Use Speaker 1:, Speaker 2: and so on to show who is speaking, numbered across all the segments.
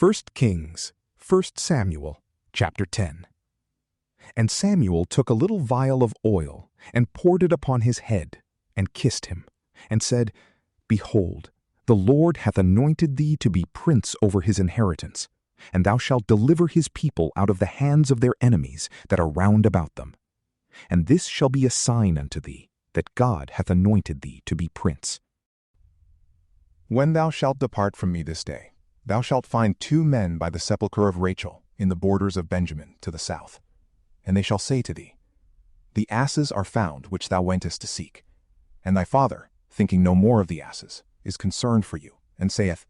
Speaker 1: 1 Kings, 1 Samuel, chapter 10. And Samuel took a little vial of oil, and poured it upon his head, and kissed him, and said, Behold, the Lord hath anointed thee to be prince over his inheritance, and thou shalt deliver his people out of the hands of their enemies that are round about them. And this shall be a sign unto thee, that God hath anointed thee to be prince.
Speaker 2: When thou shalt depart from me this day, thou shalt find 2 men by the sepulchre of Rachel in the borders of Benjamin to the south. And they shall say to thee, The asses are found which thou wentest to seek. And thy father, thinking no more of the asses, is concerned for you, and saith,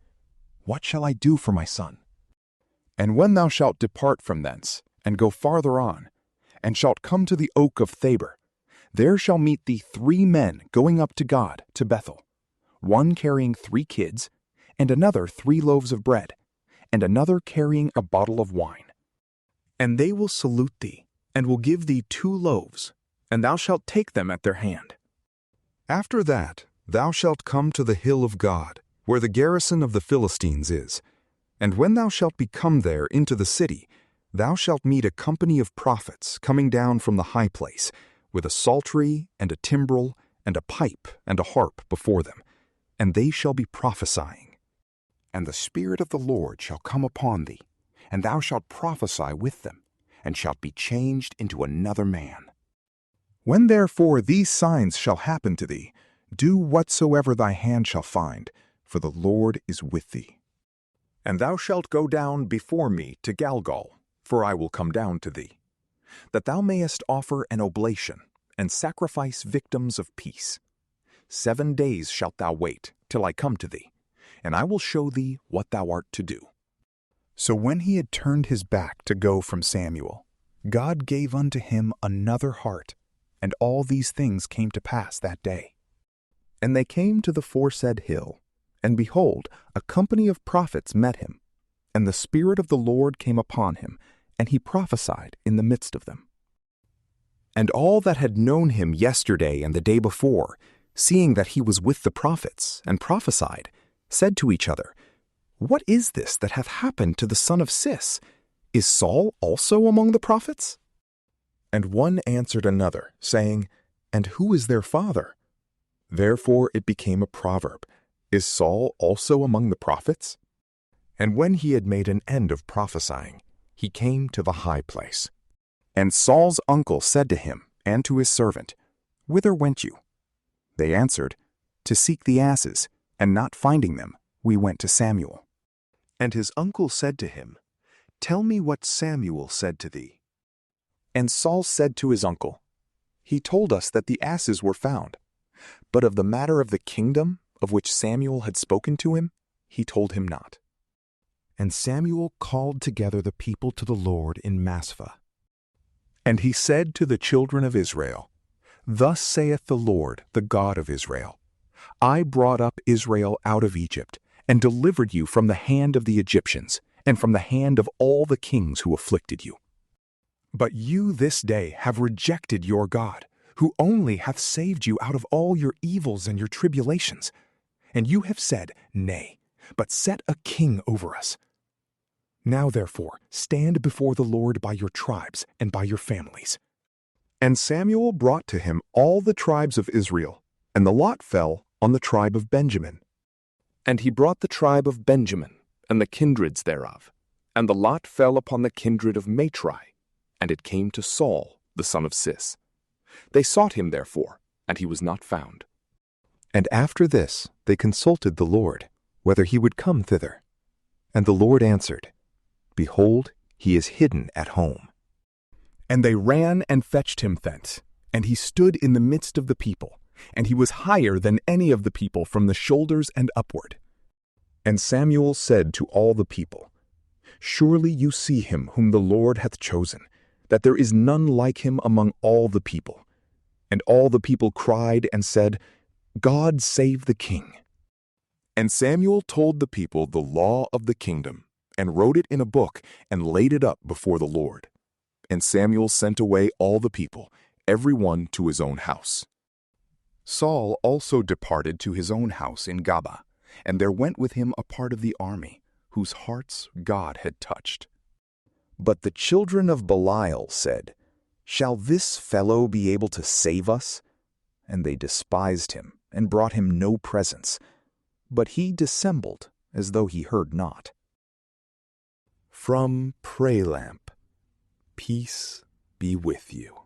Speaker 2: What shall I do for my son? And when thou shalt depart from thence, and go farther on, and shalt come to the oak of Thabor, there shall meet thee 3 men going up to God to Bethel, one carrying 3 kids, and another 3 loaves of bread, and another carrying a bottle of wine. And they will salute thee, and will give thee 2 loaves, and thou shalt take them at their hand.
Speaker 3: After that thou shalt come to the hill of God, where the garrison of the Philistines is. And when thou shalt be come there into the city, thou shalt meet a company of prophets coming down from the high place, with a psaltery, and a timbrel, and a pipe, and a harp before them, and they shall be prophesying. And the Spirit of the Lord shall come upon thee, and thou shalt prophesy with them, and shalt be changed into another man. When therefore these signs shall happen to thee, do whatsoever thy hand shall find, for the Lord is with thee. And thou shalt go down before me to Galgal, for I will come down to thee, that thou mayest offer an oblation, and sacrifice victims of peace. 7 days shalt thou wait till I come to thee, and I will show thee what thou art to do.
Speaker 1: So when he had turned his back to go from Samuel, God gave unto him another heart, and all these things came to pass that day. And they came to the foresaid hill, and behold, a company of prophets met him, and the Spirit of the Lord came upon him, and he prophesied in the midst of them. And all that had known him yesterday and the day before, seeing that he was with the prophets, and prophesied, said to each other, What is this that hath happened to the son of Cis? Is Saul also among the prophets?
Speaker 3: And one answered another, saying, And who is their father? Therefore it became a proverb, Is Saul also among the prophets? And when he had made an end of prophesying, he came to the high place. And Saul's uncle said to him and to his servant, Whither went you? They answered, To seek the asses, and not finding them, we went to Samuel.
Speaker 4: And his uncle said to him, Tell me what Samuel said to thee.
Speaker 3: And Saul said to his uncle, He told us that the asses were found, but of the matter of the kingdom of which Samuel had spoken to him, he told him not.
Speaker 1: And Samuel called together the people to the Lord in Massah.
Speaker 3: And he said to the children of Israel, Thus saith the Lord, the God of Israel, I brought up Israel out of Egypt, and delivered you from the hand of the Egyptians, and from the hand of all the kings who afflicted you. But you this day have rejected your God, who only hath saved you out of all your evils and your tribulations. And you have said, Nay, but set a king over us. Now therefore stand before the Lord by your tribes and by your families. And Samuel brought to him all the tribes of Israel, and the lot fell on the tribe of Benjamin. And he brought the tribe of Benjamin, and the kindreds thereof, and the lot fell upon the kindred of Matri, and it came to Saul, the son of Cis. They sought him therefore, and he was not found. And after this they consulted the Lord, whether he would come thither. And the Lord answered, Behold, he is hidden at home. And they ran and fetched him thence, and he stood in the midst of the people, and he was higher than any of the people from the shoulders and upward. And Samuel said to all the people, Surely you see him whom the Lord hath chosen, that there is none like him among all the people. And all the people cried and said, God save the king. And Samuel told the people the law of the kingdom, and wrote it in a book, and laid it up before the Lord. And Samuel sent away all the people, every one to his own house. Saul also departed to his own house in Gabaa, and there went with him a part of the army,
Speaker 1: whose hearts God had touched.
Speaker 3: But the children of Belial said, "Shall this fellow be able to save us?" And they despised him and brought him no presents. But he dissembled as though he heard not.
Speaker 1: From PrayLamp, peace be with you.